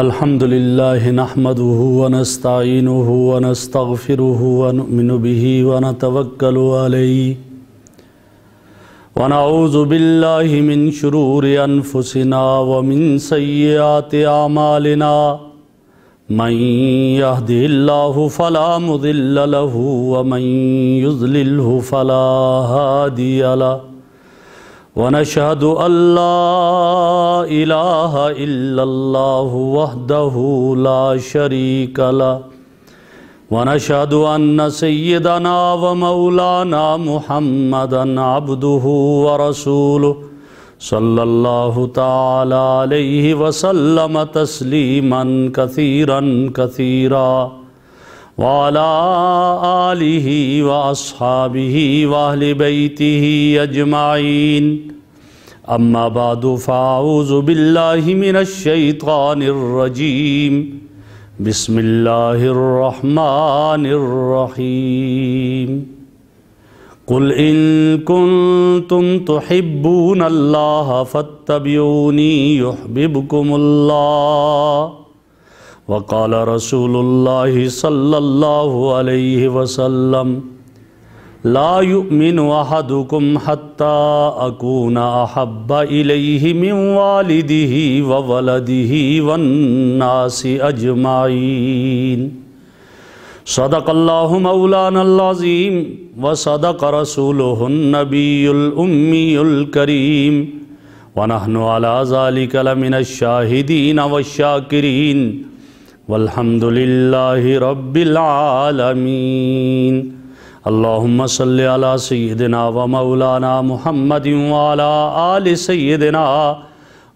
الحمدللہ نحمده ونستعینه ونستغفره ونؤمن به ونتوکل علیہ ونعوذ باللہ من شرور انفسنا ومن سیئات اعمالنا من يهده الله فلا مضل له ومن يضلله فلا هادي له ونشهد أن لا إله إلا الله وحده لا شريك له ونشهد أن سيدنا ومولانا محمدًا عبده ورسوله صلى الله تعالى عليه وسلم تسليمًا كثيرًا كثيرًا وعلى آلہ وأصحابہ وأہل بیتہ اجمعین اما بعد فاعوذ باللہ من الشیطان الرجیم بسم اللہ الرحمن الرحیم قل ان کنتم تحبون اللہ فاتبعونی یحببکم اللہ وقال رسول اللہ صلی اللہ علیہ وسلم لا یؤمن احدکم حتی اکون احب الیہ من والدہ وولدہ والناس اجمعین صدق اللہ مولانا العظیم وصدق رسولہ النبی الامی الکریم ونحن علی ذلک لمن الشاہدین والشاکرین والحمد للہ رب العالمین اللہم صلی علی سیدنا و مولانا محمد وعلی آل سیدنا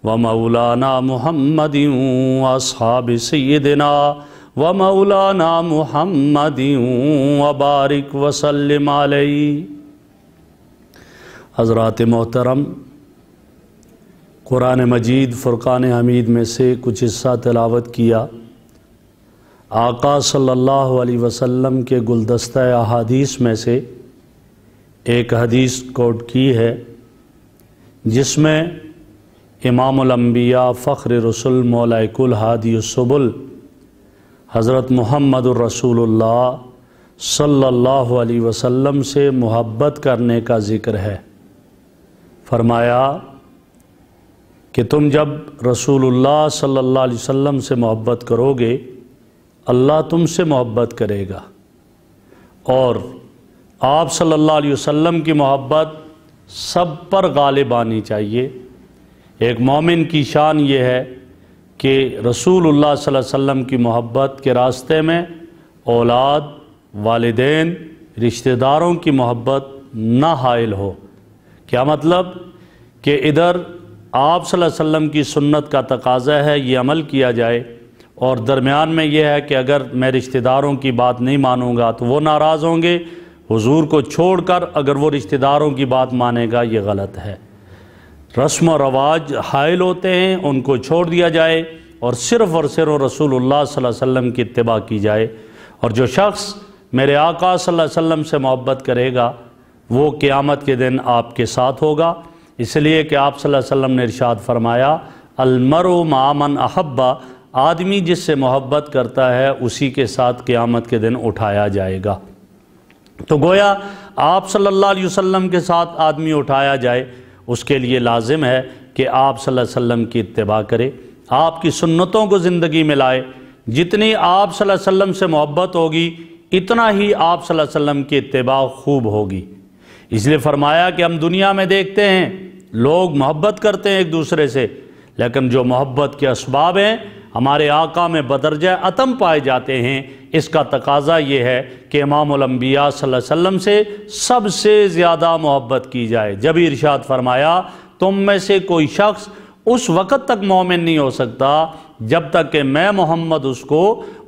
و مولانا محمد واصحاب سیدنا و مولانا محمد وبارک وسلم علیہ۔ حضرات محترم، قرآن مجید فرقان حمید میں سے کچھ حصہ تلاوت کیا۔ آقا صلی اللہ علیہ وسلم کے گلدستہ احادیث میں سے ایک حدیث کوٹ کی ہے جس میں امام الانبیاء فخر رسول مولا کل ہادی السبل حضرت محمد الرسول اللہ صلی اللہ علیہ وسلم سے محبت کرنے کا ذکر ہے۔ فرمایا کہ تم جب رسول اللہ صلی اللہ علیہ وسلم سے محبت کرو گے اللہ تم سے محبت کرے گا، اور آپ صلی اللہ علیہ وسلم کی محبت سب پر غالب آنی چاہیے۔ ایک مومن کی شان یہ ہے کہ رسول اللہ صلی اللہ علیہ وسلم کی محبت کے راستے میں اولاد، والدین، رشتہ داروں کی محبت نہ حائل ہو۔ کیا مطلب؟ کہ ادھر آپ صلی اللہ علیہ وسلم کی سنت کا تقاضا ہے یہ عمل کیا جائے، اور درمیان میں یہ ہے کہ اگر میں رشتہ داروں کی بات نہیں مانوں گا تو وہ ناراض ہوں گے، حضور کو چھوڑ کر اگر وہ رشتہ داروں کی بات مانے گا یہ غلط ہے۔ رسم و رواج حائل ہوتے ہیں، ان کو چھوڑ دیا جائے اور صرف رسول اللہ صلی اللہ علیہ وسلم کی اتباع کی جائے۔ اور جو شخص میرے آقا صلی اللہ علیہ وسلم سے محبت کرے گا وہ قیامت کے دن آپ کے ساتھ ہوگا، اس لیے کہ آپ صلی اللہ علیہ وسلم نے ارشاد فرمایا المرء مع من احب، آدمی جس سے محبت کرتا ہے اسی کے ساتھ قیامت کے دن اٹھایا جائے گا۔ تو گویا آپ صلی اللہ علیہ وسلم کے ساتھ آدمی اٹھایا جائے، اس کے لیے لازم ہے کہ آپ صلی اللہ علیہ وسلم کی اتباع کرے، آپ کی سنتوں کو زندگی میں لائے۔ جتنی آپ صلی اللہ علیہ وسلم سے محبت ہوگی اتنا ہی آپ صلی اللہ علیہ وسلم کی اتباع خوب ہوگی۔ اس لیے فرمایا کہ ہم دنیا میں دیکھتے ہیں لوگ محبت کرتے ہیں ایک دوسرے سے، لیکن جو محبت کے اسباب ہیں ہمارے آقا میں بدرجہ اتم پائے جاتے ہیں۔ اس کا تقاضا یہ ہے کہ امام الانبیاء صلی اللہ علیہ وسلم سے سب سے زیادہ محبت کی جائے۔ جب ہی ارشاد فرمایا تم میں سے کوئی شخص اس وقت تک مومن نہیں ہو سکتا جب تک کہ میں محمد اس کو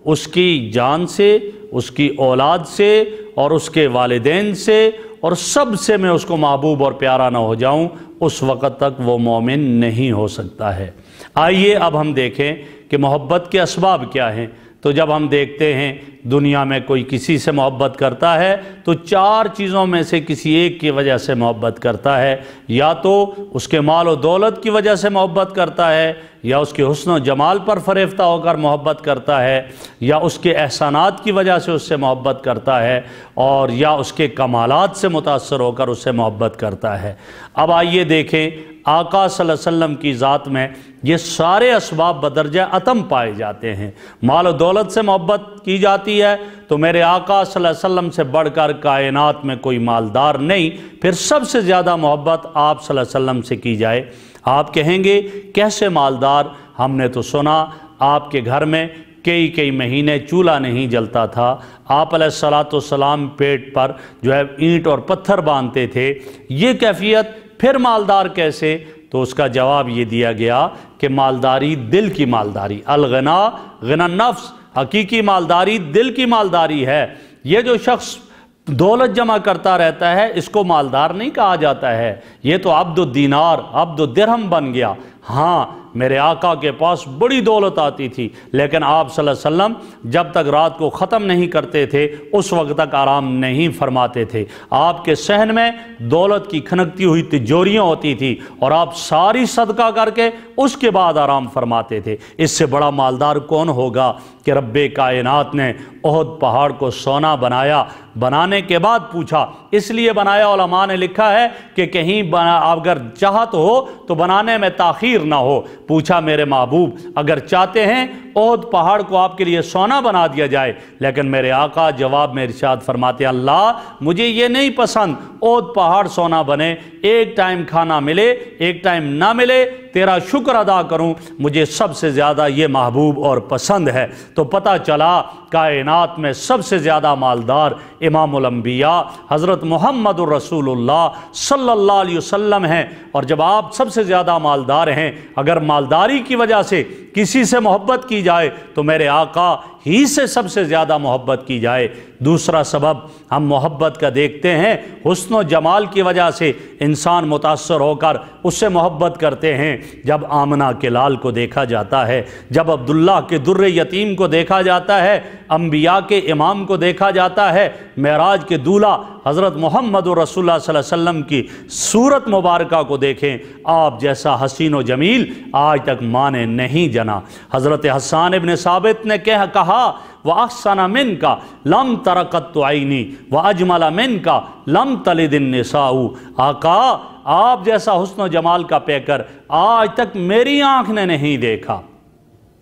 اس کی جان سے، اس کی اولاد سے اور اس کے والدین سے اور سب سے میں اس کو محبوب اور پیارا نہ ہو جاؤں، اس وقت تک وہ مومن نہیں ہو سکتا ہے۔ آئیے اب ہم دیکھیں کہ محبت کے اسباب کیا ہیں۔ تو جب ہم دیکھتے ہیں دنیا میں کوئی کسی سے محبت کرتا ہے تو 4 چیزوں میں سے کسی ایک کی وجہ سے محبت کرتا ہے، یا تو اس کے مال و دولت کی وجہ سے محبت کرتا ہے، یا اس کے حسن و جمال پر فریفتہ ہو کر محبت کرتا ہے، یا اس کے احسانات کی وجہ سے اس سے محبت کرتا ہے، اور یا اس کے کمالات سے متاثر ہو کر اس سے محبت کرتا ہے۔ اب آئیے دیکھیں آقا صلی اللہ علیہ وسلم کی ذات میں یہ سارے اسباب بدرجہ اتم پائے جاتے ہیں۔ مال و دولت سے محبت کی جاتی ہے تو میرے آقا صلی اللہ علیہ وسلم سے بڑھ کر کائنات میں کوئی مالدار نہیں، پھر سب سے زیادہ محبت آپ صلی اللہ علیہ وسلم سے کی جائے۔ آپ کہیں گے کیسے مالدار؟ ہم نے تو سنا آپ کے گھر میں کئی مہینے چولہا نہیں جلتا تھا، آپ علیہ الصلوۃ والسلام پیٹ پر جو ہے اینٹ اور پتھر باندھتے تھے، یہ کیفیت پھر مالدار کیسے؟ تو اس کا جواب یہ دیا گیا کہ مالداری دل کی مالداری، الغنا غنا النفس، حقیقی مالداری دل کی مالداری ہے۔ یہ جو شخص دولت جمع کرتا رہتا ہے اس کو مالدار نہیں کہا جاتا ہے، یہ تو عبد الدینار عبد الدرہم بن گیا۔ ہاں میرے آقا کے پاس بڑی دولت آتی تھی، لیکن آپ صلی اللہ علیہ وسلم جب تک رات کو ختم نہیں کرتے تھے اس وقت تک آرام نہیں فرماتے تھے۔ آپ کے صحن میں دولت کی کھنکتی ہوئی تجوریاں ہوتی تھی اور آپ ساری صدقہ کر کے اس کے بعد آرام فرماتے تھے۔ اس سے بڑا مالدار کون ہوگا کہ رب کائنات نے احد پہاڑ کو سونا بنایا، بنانے کے بعد پوچھا، اس لیے بنایا علماء نے لکھا ہے کہ کہیں اگر چاہت ہو تو بنانے میں تاخیر نہ ہو۔ پوچھا میرے محبوب اگر چاہتے ہیں احد پہاڑ کو آپ کے لیے سونا بنا دیا جائے، لیکن میرے آقا جواب میں ارشاد فرماتے اللہ مجھے یہ نہیں پسند احد پہاڑ سونا بنے، ایک ٹائم کھانا ملے ایک ٹائم نہ ملے تیرا شکر ادا کروں، مجھے سب سے زیادہ یہ محبوب اور پسند ہے۔ تو پتہ چلا کائنات میں سب سے زیادہ مالدار امام الانبیاء حضرت محمد الرسول اللہ صلی اللہ علیہ وسلم ہیں۔ اور جب آپ سب سے زیادہ مالدار ہیں، اگر مالداری کی وجہ سے کسی سے محبت کی جائے تو میرے آقا ہی سے سب سے زیادہ محبت کی جائے۔ دوسرا سبب ہم محبت کا دیکھتے ہیں، حسن و جمال کی وجہ سے انسان متاثر ہو کر اس سے محبت کرتے ہیں۔ جب آمنہ کے لال کو دیکھا جاتا ہے، جب عبداللہ کے در یتیم کو دیکھا جاتا ہے، انبیاء کے امام کو دیکھا جاتا ہے، معراج کے دولہ حضرت محمد رسول اللہ صلی اللہ علیہ وسلم کی صورت مبارکہ کو دیکھیں، آپ جیسا حسین و جمیل آج تک ماں نے نہیں جنا۔ حضرت حسان ابن ثابت نے کہا وَأَحْسَنَ مِنْكَ لَمْ تَرَقَتْ عَيْنِي وَأَجْمَلَ مِنْكَ لَمْ تَلِدِ النِّسَاءُ۔ آقا آپ جیسا حسن و جمال کا پیکر آج تک میری آنکھ نے نہیں دیکھا۔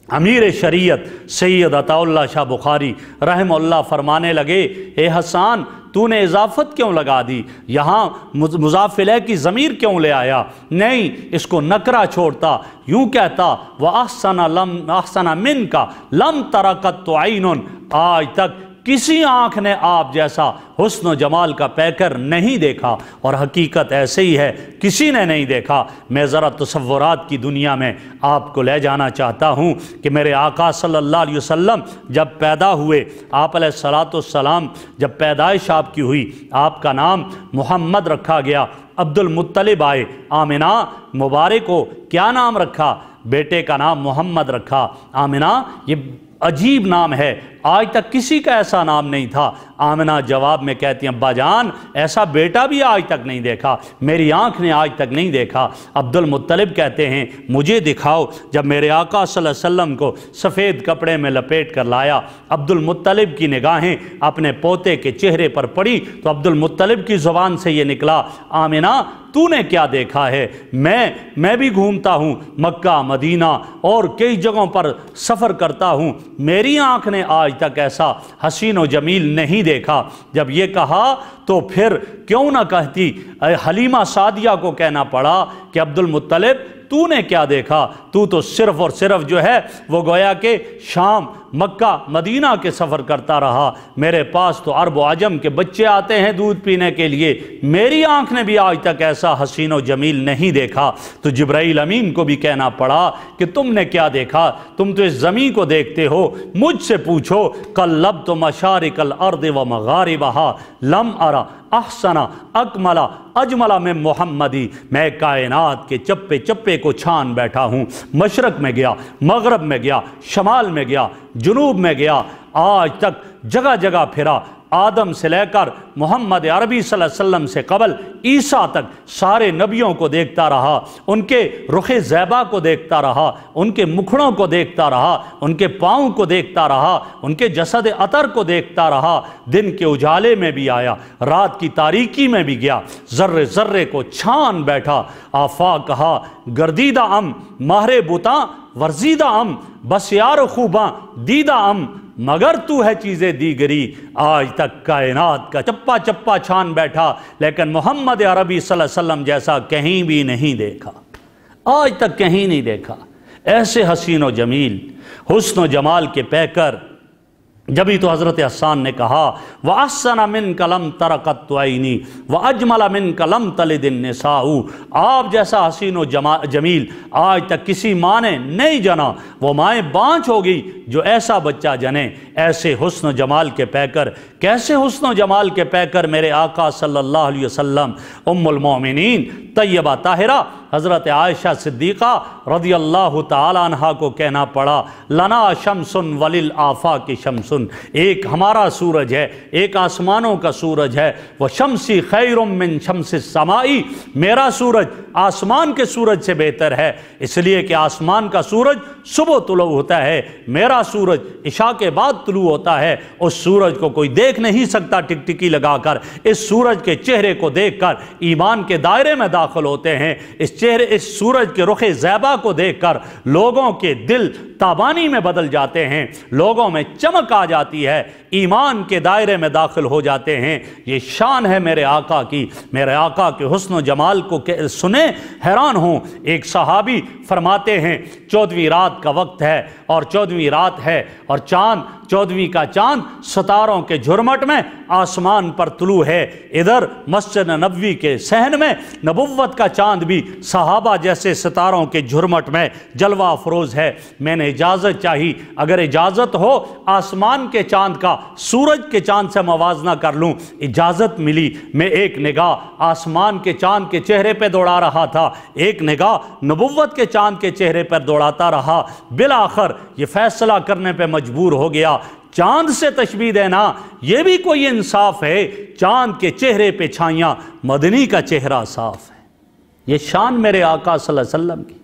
امیر شریعت سید عطا اللہ شاہ بخاری رحمہ اللہ فرمانے لگے اے حسان تو نے اضافت کیوں لگا دی، یہاں مضاف الیہ کی ضمیر کیوں لے آیا؟ نہیں اس کو نکرہ چھوڑتا، یوں کہتا وَأَحْسَنَ مِنْكَ لَمْ تَرَقَتْ عَيْنٌ، آج تک کسی آنکھ نے آپ جیسا حسن و جمال کا پیکر نہیں دیکھا، اور حقیقت ایسے ہی ہے کسی نے نہیں دیکھا۔ میں ذرا تصورات کی دنیا میں آپ کو لے جانا چاہتا ہوں کہ میرے آقا صلی اللہ علیہ وسلم جب پیدا ہوئے، آپ علیہ الصلوۃ والسلام جب پیدائش آپ کی ہوئی، آپ کا نام محمد رکھا گیا، عبد المطلب آئے، آمنہ مبارک کو کیا نام رکھا؟ بیٹے کا نام محمد رکھا۔ آمنہ یہ عجیب نام ہے، آج تک کسی کا ایسا نام نہیں تھا۔ آمنہ جواب میں کہتی ہیں ابا جان ایسا بیٹا بھی آج تک نہیں دیکھا، میری آنکھ نے آج تک نہیں دیکھا۔ عبد المطلب کہتے ہیں مجھے دکھاؤ۔ جب میرے آقا صلی اللہ علیہ وسلم کو سفید کپڑے میں لپیٹ کر لایا، عبد المطلب کی نگاہیں اپنے پوتے کے چہرے پر پڑی تو عبد المطلب کی زبان سے یہ نکلا آمنہ تو نے کیا دیکھا ہے؟ میں بھی گھومتا ہوں مکہ مدینہ اور کئی جگہوں پر سفر کرتا ہوں، میری آنکھ نے آج تک ایسا حسین و جمیل نہیں دیکھا۔ جب یہ کہا تو پھر کیوں نہ کہتی، حلیمہ سعدیہ کو کہنا پڑا کہ عبد المطلب تو نے کیا دیکھا؟ تو صرف اور صرف جو ہے وہ گویا کہ شام مکہ مدینہ کے سفر کرتا رہا، میرے پاس تو عرب و عجم کے بچے آتے ہیں دودھ پینے کے لیے، میری آنکھ نے بھی آج تک ایسا حسین و جمیل نہیں دیکھا۔ تو جبرائیل امین کو بھی کہنا پڑا کہ تم نے کیا دیکھا؟ تم تو اس زمین کو دیکھتے ہو، مجھ سے پوچھو قلبت مشارق الارض و مغاربہا لم ارى احسن اکمل اجمل من محمدی، میں کائنات کے چپے چپے کو چھان بیٹھا ہوں، مشرق میں گیا، مغرب میں گیا، شمال میں گیا، जुनूब में गया, आज तक जगह जगह फिरा। आदम से लेकर मोहम्मद अरबी सल्लल्लाहु अलैहि वसल्लम से कबल ईसा तक सारे नबियों को देखता रहा, उनके रुखे ज़ैबा को देखता रहा, उनके मुखड़ों को देखता रहा, उनके पाँव को देखता रहा, उनके जसद अतर को देखता रहा। दिन के उजाले में भी आया, रात की तारीकी में भी गया, ज़र्रे ज़र्रे को छान बैठा। आफा कहा गर्दीदा अम माहरे बुता वर्जीदा अम बस यार खूबा दीदा अम मगर तू है चीज़ें दीगरी। आज तक कायनात का चप्पा चप्पा छान बैठा, लेकिन मोहम्मद अरबी सल्लल्लाहु अलैहि वसल्लम जैसा कहीं भी नहीं देखा, आज तक कहीं नहीं देखा। ऐसे हसीन व जमील, हुस्न व जमाल के पैकर। जभी तो हज़रत हसन ने कहा व अहसन मिन कलम तरकत आईनी व अजमल मिन कलम तलिदिन निसाऊ। आप जैसा हसीन व जमील आज तक किसी माँ ने नहीं जना, वो माएँ बाँझ हो गई जो ऐसा बच्चा जने। ऐसे हुस्न जमाल के पैकर, कैसे हुस्न जमाल के पैकर मेरे आका सल्लल्लाहु अलैहि वसल्लम। उम्मुल मोमिनीन तैयबा ताहिरा हज़रत आयशा सिद्दीक़ा रज़ियल्लाहु ताला अन्हा को कहना पड़ा, लना शम्सुन वलिल आफाक़ि शम्सुन। एक हमारा सूरज है, एक आसमानों का सूरज है। वह शम्सी खैरुम मिन शम्सिस समाई, मेरा सूरज आसमान के सूरज से बेहतर है, इसलिए कि आसमान का सूरज सुबह तुलू होता है, मेरा सूरज इशा के बाद तुलू होता है। उस सूरज को कोई देख नहीं सकता टिकटिकी लगाकर, इस सूरज के चेहरे को देखकर ईमान के दायरे में दाखिल होते हैं। इस सूरज के रुखे ज़ैबा को देखकर लोगों के दिल ताबानी में बदल जाते हैं, लोगों में चमक आ जाती है, ईमान के दायरे में दाखिल हो जाते हैं। ये शान है मेरे आका की। मेरे आका के हुस्न जमाल को सुने हैरान हूँ। एक सहाबी फरमाते हैं 14वीं रात का वक्त है और 14वीं रात है और चाँद 14वीं का चाँद सितारों के झुरमट में आसमान पर तुलू है। इधर मस्जिद नबवी के सहन में नबुव्वत का चाँद भी सहाबा जैसे सितारों के झुरमट में जलवा अफरोज़ है। मैंने इजाज़त चाही, अगर इजाज़त हो आसमान के चाँद का सूरज के चाँद से मवाजना कर लूँ। इजाज़त मिली। मैं एक निगाह आसमान के चाँद के चेहरे पर दौड़ा रहा था, एक निगाह नबुव्वत के चाँद के चेहरे पर दौड़ाता रहा। बिलाखिर ये फैसला करने पर मजबूर हो गया, चांद से तशबीह देना ये भी कोई इंसाफ है? चांद के चेहरे पे छाइयाँ, मदनी का चेहरा साफ है। ये शान मेरे आका सल्लल्लाहु अलैहि वसल्लम की।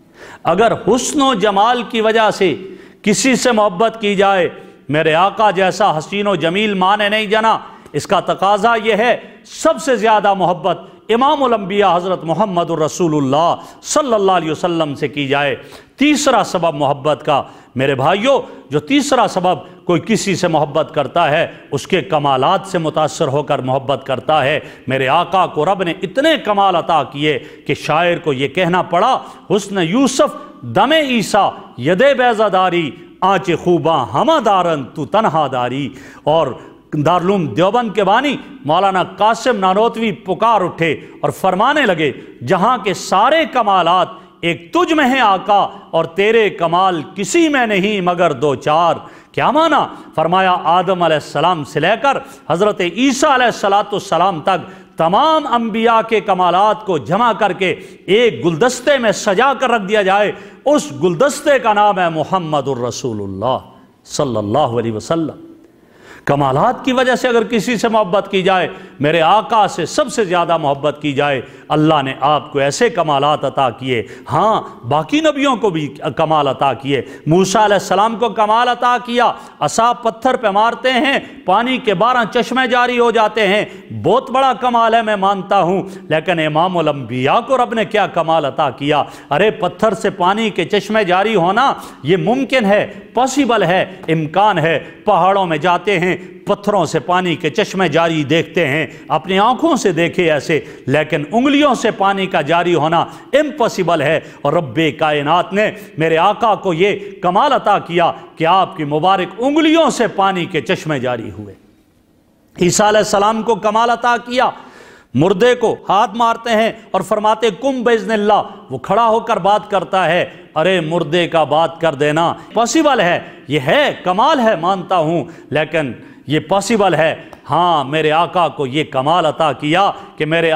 अगर हुस्न जमाल की वजह से किसी से मोहब्बत की जाए, मेरे आका जैसा हसीन व जमील माँ ने नहीं जाना, इसका तकाजा ये है सबसे ज़्यादा मोहब्बत इमामुल अंबिया हज़रत मुहम्मदुर रसूलुल्लाह सल्लल्लाहु अलैहि वसल्लम से की जाए। तीसरा सबब मोहब्बत का, मेरे भाइयों, जो तीसरा सबब कोई किसी से मोहब्बत करता है उसके कमालात से मुतासर होकर मोहब्बत करता है। मेरे आका को रब ने इतने कमाल अता किए कि शायर को ये कहना पड़ा, हुस्न यूसुफ दमे ईसा यदे बैज़ादारी आँचे खूबा हमादारन तू तन्हादारी। और दारुल देवबंद के बानी मौलाना कासिम नानोतवी पुकार उठे और फरमाने लगे, जहाँ के सारे कमालात एक तुझ में है आका और तेरे कमाल किसी में नहीं मगर दो चार। क्या माना? फरमाया आदम अलैहिस्सलाम से लेकर हज़रत ईसा अलैहिस्सलाम तक तमाम अंबिया के कमालात को जमा करके एक गुलदस्ते में सजा कर रख दिया जाए। उस गुलदस्ते का नाम है मुहम्मदुर रसूलुल्लाह सल्लल्लाहु अलैहि वसल्लम। कमालात की वजह से अगर किसी से मोहब्बत की जाए, मेरे आका से सबसे ज़्यादा मोहब्बत की जाए। अल्लाह ने आपको ऐसे कमालात अता किए, हाँ बाकी नबियों को भी कमाल अता किए। मूसा अलैहिस्सलाम को कमाल अता किया, असा पत्थर पे मारते हैं पानी के 12 चश्मे जारी हो जाते हैं, बहुत बड़ा कमाल है, मैं मानता हूँ। लेकिन इमामुल अंबिया को रब ने क्या कमाल अता किया? अरे पत्थर से पानी के चश्मे जारी होना ये मुमकिन है, पॉसिबल है, इम्कान है। पहाड़ों में जाते हैं, पत्थरों से पानी के चश्मे जारी देखते हैं, अपनी आंखों से देखे ऐसे, लेकिन उंगलियों से पानी का जारी होना इम्पॉसिबल है। और रब्बे कायनात ने मेरे आका को ये कमाल अता किया कि आपकी मुबारक उंगलियों से पानी के चश्मे जारी हुए। ईसा अलैहिस्सलाम को कमाल अता किया, मुर्दे को हाथ मारते हैं और फरमाते कुम बिइज़्निल्लाह, वो खड़ा होकर बात करता है। अरे मुर्दे का बात कर देना पॉसिबल है, ये है कमाल है, मानता हूँ, लेकिन ये पॉसिबल है। हाँ, मेरे आका को ये कमाल अता किया कि मेरे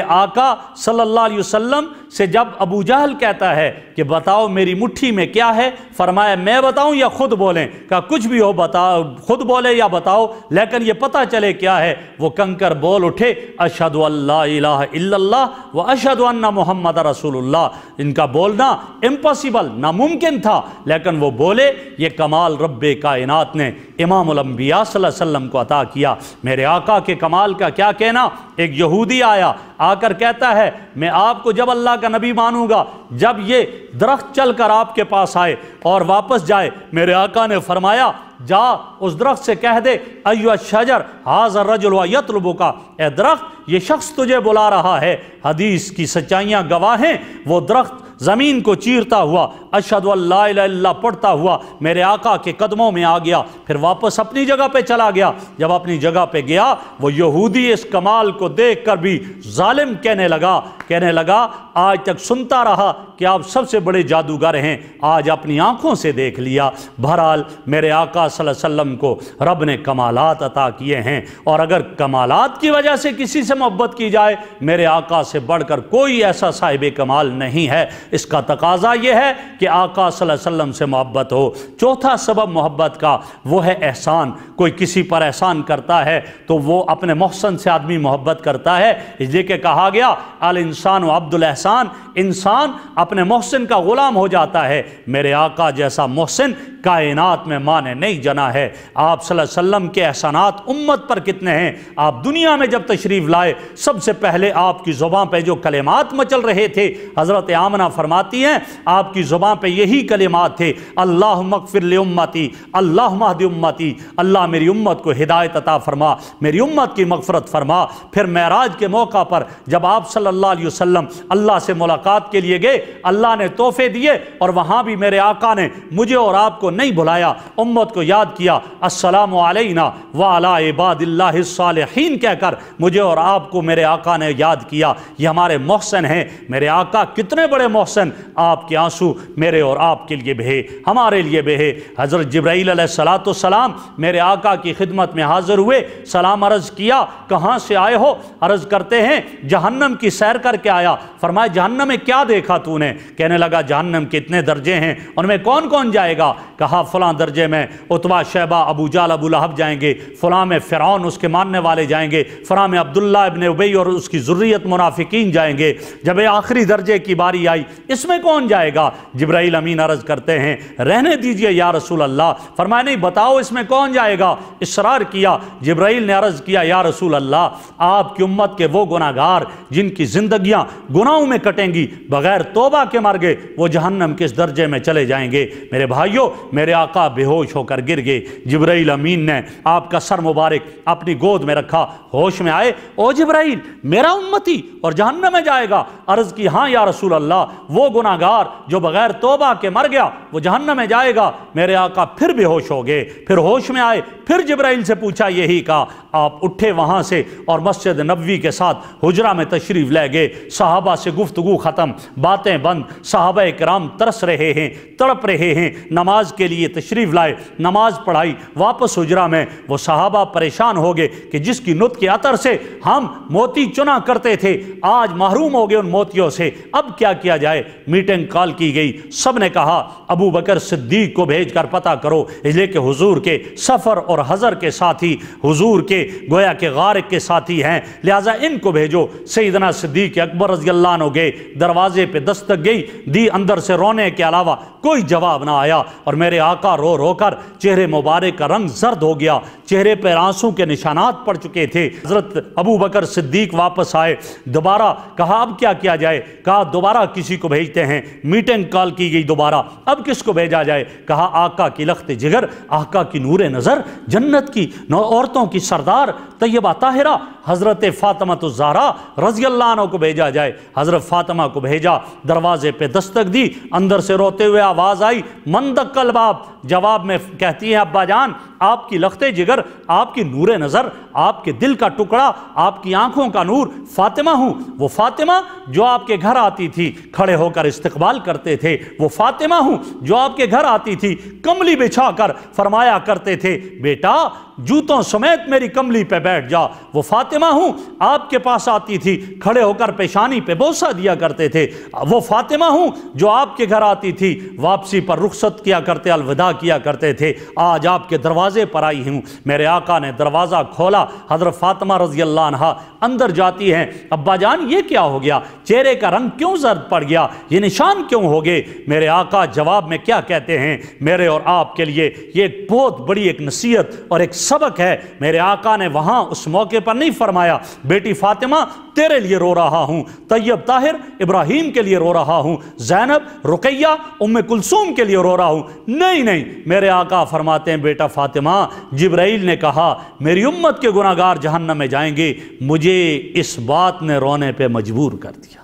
आका सल्लल्लाहु अलैहि वसल्लम से जब अबू जहल कहता है कि बताओ मेरी मुट्ठी में क्या है, फरमाया मैं बताऊं या खुद बोलें? कहा कुछ भी हो बताओ, खुद बोले या बताओ, लेकिन ये पता चले क्या है। वो कंकर बोल उठे अशहदु अल्ला इलाहा इल्लल्लाह व अशहदु अन्ना मुहम्मद रसूलुल्लाह। इनका बोलना इम्पॉसिबल, नामुमकिन था, लेकिन वो बोले। ये कमाल रब्बे कायनात ने इमामुल अंबिया सल्लल्लाहु अलैहि वसल्लम को अता किया। मेरे आका के कमाल का क्या कहना। एक यहूदी आया, आकर कहता है मैं आपको जब अल्लाह का नबी मानूंगा जब ये दरख्त चलकर आपके पास आए और वापस जाए। मेरे आका ने फरमाया जा उस दरख्त से कह दे अय्युहा शजर हाज़ा रजुल व यतलुबुका, ए दरख्त ये शख्स तुझे बुला रहा है। हदीस की सच्चाइयाँ गवाह हैं। वो दरख्त ज़मीन को चीरता हुआ अशहदु अल्ला इलाहा इल्लल्लाह पढ़ता हुआ मेरे आका के कदमों में आ गया, फिर वापस अपनी जगह पे चला गया। जब अपनी जगह पे गया वो यहूदी इस कमाल को देख कर भी जालिम कहने लगा आज तक सुनता रहा कि आप सबसे बड़े जादूगर हैं, आज अपनी आंखों से देख लिया। बहरहाल मेरे आका सल्लल्लाहु अलैहि वसल्लम को रब ने कमालात अता किए हैं, और अगर कमालात की वजह से किसी से मोहब्बत की जाए, मेरे आका से बढ़कर कोई ऐसा साहिब कमाल नहीं है। इसका तकाजा यह है कि आका सल्लल्लाहु अलैहि वसल्लम से मोहब्बत हो। चौथा सबब मोहब्बत का वो है एहसान। कोई किसी पर एहसान करता है तो वो अपने मोहसन से आदमी मोहब्बत करता है। इसलिए कि कहा गया अल इंसान व अब्दुल एहसान, इंसान अपने मोहसिन का गुलाम हो जाता है। मेरे आका जैसा मोहसिन कायनात में माँ ने नहीं जना है। आप सल्लल्लाहु अलैहि वसल्लम के एहसानात उम्मत पर कितने हैं। आप दुनिया में जब तशरीफ़ लाए सबसे पहले आपकी ज़ुबान पे जो कलिमात मचल रहे थे, हज़रत आमना फरमाती हैं आपकी ज़ुबान पे यही कलिमात थे अल्लाहुम्मा अग़फ़िर लि उम्मती, अल्लाहुम्मा हदी उम्मती, अल्लाह मेरी उम्मत को हिदायत अता फरमा, मेरी उम्मत की मग़फ़रत फरमा। फिर मेराज के मौका पर जब आप सल्लल्लाहु अलैहि वसल्लम अल्लाह से मुलाकात के लिए गए, अल्लाह ने तोहफे दिए और वहाँ भी मेरे आका ने मुझे और आपको नहीं भुलाया, उम्मत को याद किया अस्सलामु अलैना व अला इबादिल्लाहिस सालिहीन कहकर मुझे और आपको मेरे आका ने याद किया। ये हमारे मोहसिन हैं। मेरे आका कितने बड़े मोहसिन, आपके आंसू मेरे और आपके लिए बहे, हमारे लिए बहे। हज़रत जिब्राईल अलैहिस्सलाम मेरे आका की खिदमत में हाजिर हुए, सलाम अर्ज़ किया, कहाँ से आए हो? अर्ज़ करते हैं जहन्नम की सैर करके आया। फरमाया जहन्नम में क्या देखा तूने? कहने लगा जहन्नम के इतने दर्जे हैं, उनमें कौन कौन जाएगा? कहा फलां दर्जे में उतबा शैबा अबू जाल अबू लहब जाएंगे, फलां में फ़िरऔन उसके मानने वाले जाएंगे, फलां में अब्दुल्ला इब्न उबई और उसकी ज़ुर्रियत मुनाफिकीन जाएंगे। जब आखिरी दर्जे की बारी आई, इसमें कौन जाएगा? जिब्राईल अमीन अर्ज़ करते हैं रहने दीजिए या रसूल अल्लाह। फरमाया नहीं बताओ इसमें कौन जाएगा। इसरार किया। जिब्राईल ने अर्ज़ किया या रसूल अल्लाह आपकी उम्मत के वो गुनाहगार जिनकी ज़िंदगियाँ गुनाहों में कटेंगी, बग़ैर तौबा के मर गए, वो जहन्नम किस दर्जे में चले जाएंगे। मेरे भाइयों, मेरे आका बेहोश होकर गिर गए। जिब्राईल अमीन ने आपका सर मुबारक अपनी गोद में रखा, होश में आए, ओ जिब्राईल मेरा उम्मती और जहन्नम में जाएगा? अर्ज़ की हाँ या रसूल अल्लाह वो गुनाहगार जो बग़ैर तौबा के मर गया वो जहन्नम में जाएगा। मेरे आका फिर बेहोश हो गए, फिर होश में आए, फिर जिब्राईल से पूछा, यही कहा। आप उठे वहाँ से और मस्जिद नबवी के साथ हुजरा में तशरीफ़ ले गए। सहाबा से गुफ्तगू ख़त्म, बातें बंद। सहाबा किराम तरस रहे हैं, तड़प रहे हैं, नमाज के लिए तशरीफ़ लाए, नमाज पढ़ाई, वापस हुजरा में। वो सहाबा परेशान हो गए कि जिसकी नुत के अतर से हम मोती चुना करते थे, आज महरूम हो गए उन मोतियों से, अब क्या किया जाए। मीटिंग कॉल की गई। सब ने कहा अबू बकर सिद्दीक को भेज कर पता करो, इसलिए कि हुजूर के सफ़र और हज़र के साथी, हुजूर के गोया के गारिक के साथी हैं, लिहाजा इनको भेजो। सैयदना सिद्दीक अकबर रज़ियल्लाहु अन्हु गए, दरवाजे पे दस्तक गई दी, अंदर से रोने के अलावा कोई जवाब ना आया। और मेरे आका रो रो कर चेहरे मुबारक का रंग जर्द हो गया, चेहरे पर आंसू के निशानात पड़ चुके थे। हज़रत अबू बकर सिद्दीक वापस आए, दोबारा कहा अब क्या किया जाए। कहा दोबारा किसी को भेजते हैं। मीटिंग कॉल की गई दोबारा, अब किसको भेजा जाए। कहा आका की लख्त जिगर, आका की नूरे नज़र, जन्नत की औरतों की सरदार तैयबा ताहिरा हज़रत फ़ातिमा ज़हरा रज़ियल्लाहु अन्हा को भेजा जाए। हज़रत फ़ातिमा को भेजा, दरवाजे पे दस्तक दी, अंदर से रोते हुए आवाज़ आई मंदक़ल बाब। जवाब में कहती है अब्बा जान आपकी लख्ते जिगर, आपकी नूरे नज़र, आपके दिल का टुकड़ा, आपकी आंखों का नूर फ़ातिमा हूँ। वो फ़ातिमा जो आपके घर आती थी, खड़े होकर इस्तकबाल करते थे। वो फ़ातिमा हूँ जो आपके घर आती थी, कमली बिछा कर फरमाया करते थे बेटा जूतों समेत मेरी कमली पे बैठ जा। वो फ़ातिमा फातिमा हूँ, आपके पास आती थी, खड़े होकर पेशानी पे बोसा दिया करते थे। वो फातिमा हूँ जो आपके घर आती थी, वापसी पर रुखसत किया करते, अलविदा किया करते थे। आज आपके दरवाजे पर आई हूँ। मेरे आका ने दरवाज़ा खोला, हज़रत फातिमा रज़ी अल्लाह अन्हा अंदर जाती हैं। अब्बा जान ये क्या हो गया, चेहरे का रंग क्यों जर्द पड़ गया, ये निशान क्यों हो गए? मेरे आका जवाब में क्या कहते हैं, मेरे और आपके लिए ये एक बहुत बड़ी एक नसीहत और एक सबक है। मेरे आका ने वहाँ उस मौके पर नहीं फरमाया, बेटी फातिमा तेरे लिए रो रहा हूँ, तैयब ताहिर इब्राहिम के लिए रो रहा हूँ, ज़ैनब रुकैया उम्मे कुलसूम के लिए रो रहा हूँ। नहीं नहीं, मेरे आका फरमाते हैं, बेटा फातिमा, जिब्राइल ने कहा मेरी उम्मत के गुनाहगार जहन्नम में जाएंगे, मुझे इस बात ने रोने पे मजबूर कर दिया।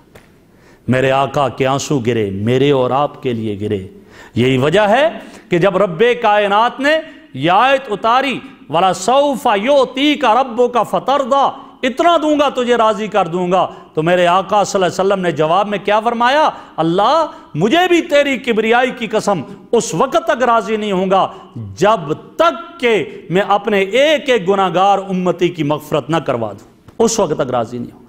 मेरे आका के आंसू गिरे, मेरे और आपके लिए गिरे। यही वजह है कि जब रब्बे कायनात ने ये आयत उतारी, वला सौफा युतीका रब्बुका फतरदा, इतना दूंगा तुझे राजी कर दूंगा, तो मेरे आका सल्लल्लाहु अलैहि वसल्लम ने जवाब में क्या फरमाया, अल्लाह मुझे भी तेरी किबरियाई की कसम उस वक्त तक राजी नहीं होऊंगा जब तक के मैं अपने एक एक गुनाहगार उम्मती की मगफरत न करवा दूं, उस वक्त तक राजी नहीं होगा।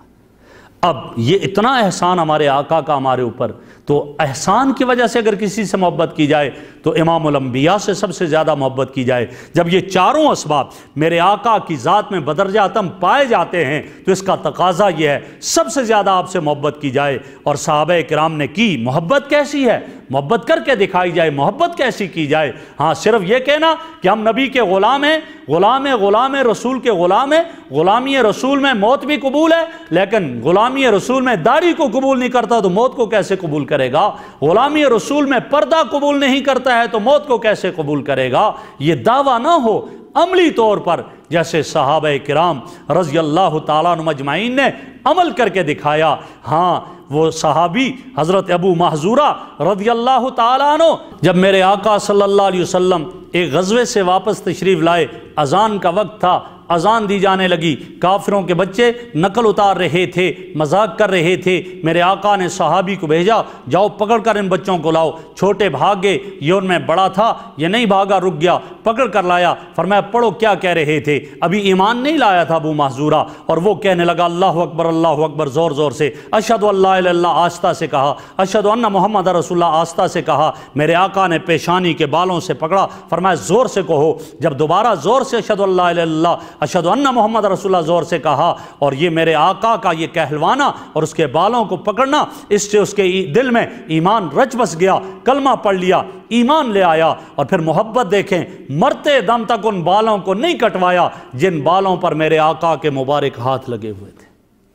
अब ये इतना एहसान हमारे आका का हमारे ऊपर, तो एहसान की वजह से अगर किसी से मोहब्बत की जाए तो इमामुल अंबिया से सबसे ज़्यादा मोहब्बत की जाए। जब ये चारों असबाब मेरे आका की ज़ात में बदरजा आतम पाए जाते हैं तो इसका तकाजा ये है सबसे ज़्यादा आपसे मोहब्बत की जाए। और सहाबा किराम ने की। मोहब्बत कैसी है, मोहब्बत करके दिखाई जाए, मोहब्बत कैसी की जाए। हाँ, सिर्फ ये कहना कि हम नबी के ग़ुलाम हैं, ग़ुलाम रसूल के ग़ुलाम हैं, ग़ुलामी रसूल में मौत भी कबूल है, लेकिन ग़ुलामी रसूल में दाढ़ी को कबूल नहीं करता तो मौत को कैसे कबूल करेगा? ग़ुलामी रसूल में पर्दा कबूल नहीं करता है तो मौत को कैसे कबूल करेगा? ये दावा ना हो अमली तौर पर, जैसे सहाबा किराम रज़ी अल्लाह ताला अन्हुम अजमाइन ने अमल करके दिखाया। हाँ, वो सहाबी हज़रत अबू महज़ूरा रज़ी अल्लाह ताला अन्हु जब मेरे आका सल्लल्लाहु अलैहि वसल्लम एक ग़ज़वे से वापस तशरीफ़ लाए, अज़ान का वक्त था, अज़ान दी जाने लगी, काफिरों के बच्चे नकल उतार रहे थे, मजाक कर रहे थे। मेरे आका ने सहाबी को भेजा, जाओ पकड़ कर इन बच्चों को लाओ। छोटे भाग गए, ये उनमें बड़ा था, ये नहीं भागा, रुक गया, पकड़ कर लाया। फरमाया पढ़ो क्या कह रहे थे। अभी ईमान नहीं लाया था अबू महज़ूरा, और वो कहने लगा अल्लाहु अकबर ज़ोर ज़ोर से, अशहदु अल्ला इलाहा इल्लल्लाह आस्ता से कहा, अशहदु अन्ना मुहम्मद रसूलुल्लाह आस्ता से कहा। मेरे आका ने पेशानी के बालों से पकड़ा, फरमाया ज़ोर से कहो। जब दोबारा ज़ोर से अशहदु अल्ला इलाहा इल्लल्लाह अशहदु अन्ना मुहम्मद रसूलुल्लाह ज़ोर से कहा, और ये मेरे आका का ये कहलवाना और उसके बालों को पकड़ना, इससे उसके दिल में ईमान रच बस गया, कलमा पढ़ लिया, ईमान ले आया। और फिर मोहब्बत देखें, मरते दम तक उन बालों को नहीं कटवाया जिन बालों पर मेरे आका के मुबारक हाथ लगे हुए थे।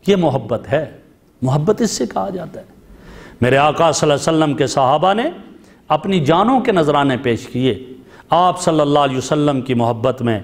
ये मोहब्बत है, मोहब्बत इससे कहा जाता है। मेरे आका सल्लल्लाहु अलैहि वसल्लम के सहाबा ने अपनी जानों के नजराने पेश किए आप सल्लल्लाहु अलैहि वसल्लम की मोहब्बत में,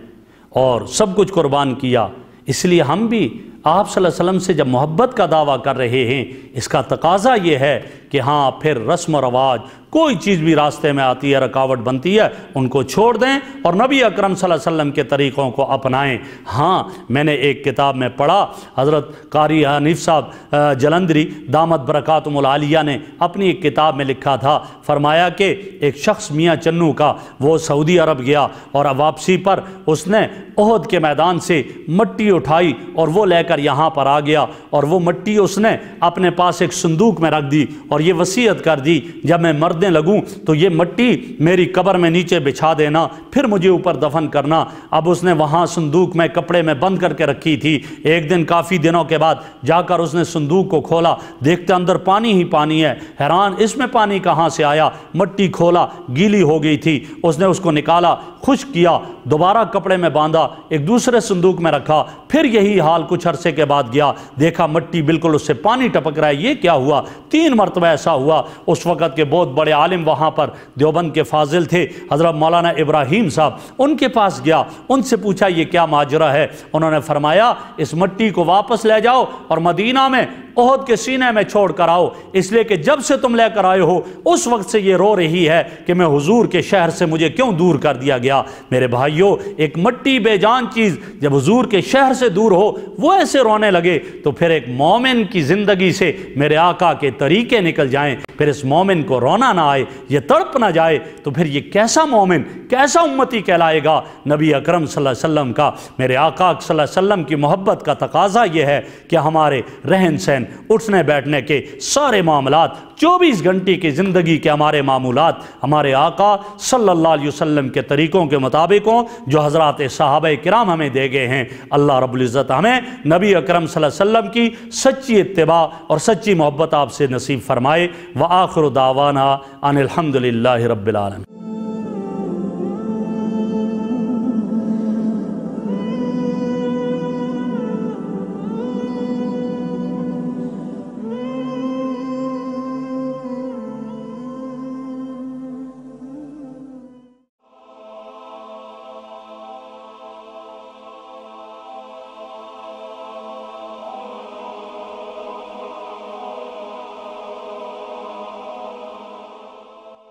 और सब कुछ कुर्बान किया। इसलिए हम भी आप सल्लल्लाहु अलैहि वसल्लम से जब मोहब्बत का दावा कर रहे हैं, इसका तकाजा ये है कि हाँ, फिर रस्म रवाज कोई चीज़ भी रास्ते में आती है, रुकावट बनती है, उनको छोड़ दें और नबी अकरम सल्लल्लाहु अलैहि वसल्लम के तरीक़ों को अपनाएं। हाँ, मैंने एक किताब में पढ़ा, हज़रत कारी हनीफ साहब जलंधरी दामत बरकातुहुल आलिया ने अपनी एक किताब में लिखा था, फरमाया कि एक शख्स मियाँ चन्नू का, वो सऊदी अरब गया और वापसी पर उसने ओहद के मैदान से मट्टी उठाई और वो लेकर यहाँ पर आ गया, और वो मट्टी उसने अपने पास एक संदूक में रख दी और ये वसीयत कर दी, जब मैं मरने लगूं तो ये मट्टी मेरी कब्र में नीचे बिछा देना, फिर मुझे ऊपर दफन करना। अब उसने वहां संदूक में कपड़े में बंद करके रखी थी। एक दिन काफ़ी दिनों के बाद जाकर उसने संदूक को खोला, देखते अंदर पानी ही पानी है। हैरान, इसमें पानी कहाँ से आया? मट्टी खोला, गीली हो गई थी। उसने उसको निकाला, खुश्क किया, दोबारा कपड़े में बांधा, एक दूसरे संदूक में रखा। फिर यही हाल कुछ अरसे के बाद गया, देखा मट्टी बिल्कुल उससे पानी टपक रहा है। ये क्या हुआ? 3 मरतबा ऐसा हुआ। उस वक़्त के बहुत बड़े आलिम वहाँ पर देवबंद के फाजिल थे, हज़रत मौलाना इब्राहिम साहब, उनके पास गया, उनसे पूछा ये क्या माजरा है। उन्होंने फरमाया इस मट्टी को वापस ले जाओ और मदीना में احد کے سینے میں چھوڑ کر آؤ، اس لیے کہ جب سے تم لے کر آئے ہو اس وقت سے یہ رو رہی ہے کہ میں حضور کے شہر سے مجھے کیوں دور کر دیا گیا۔ میرے بھائیوں، ایک مٹی بے جان چیز جب حضور کے شہر سے دور ہو وہ ایسے رونے لگے تو پھر ایک مومن کی زندگی سے میرے آقا کے طریقے نکل جائیں، پھر اس مومن کو رونا نہ آئے، یہ تڑپ نہ جائے، تو پھر یہ کیسا مومن، کیسا امتی کہلائے گا۔ نبی اکرم صلی اللہ علیہ وسلم کا، میرے آقا صلی اللہ علیہ وسلم کی محبت کا تقاضا یہ ہے کہ ہمارے رہن سہن، اٹھنے بیٹھنے کے سارے معاملات، 24 گھنٹے کی زندگی کے ہمارے معمولات ہمارے آقا صلی اللہ علیہ وسلم کے طریقوں کے مطابق ہوں جو حضرات صحابہ کرام ہمیں دے گئے ہیں۔ اللہ رب العزت ہمیں نبی اکرم صلی اللہ علیہ وسلم کی سچی اتباع اور سچی محبت آپ سے نصیب فرمائے۔ وآخر دعوانا ان الحمدللہ رب العالمین۔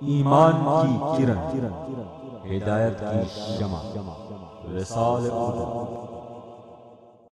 ایمان کی کرن، ہدایت کی شمع، وصال اردن۔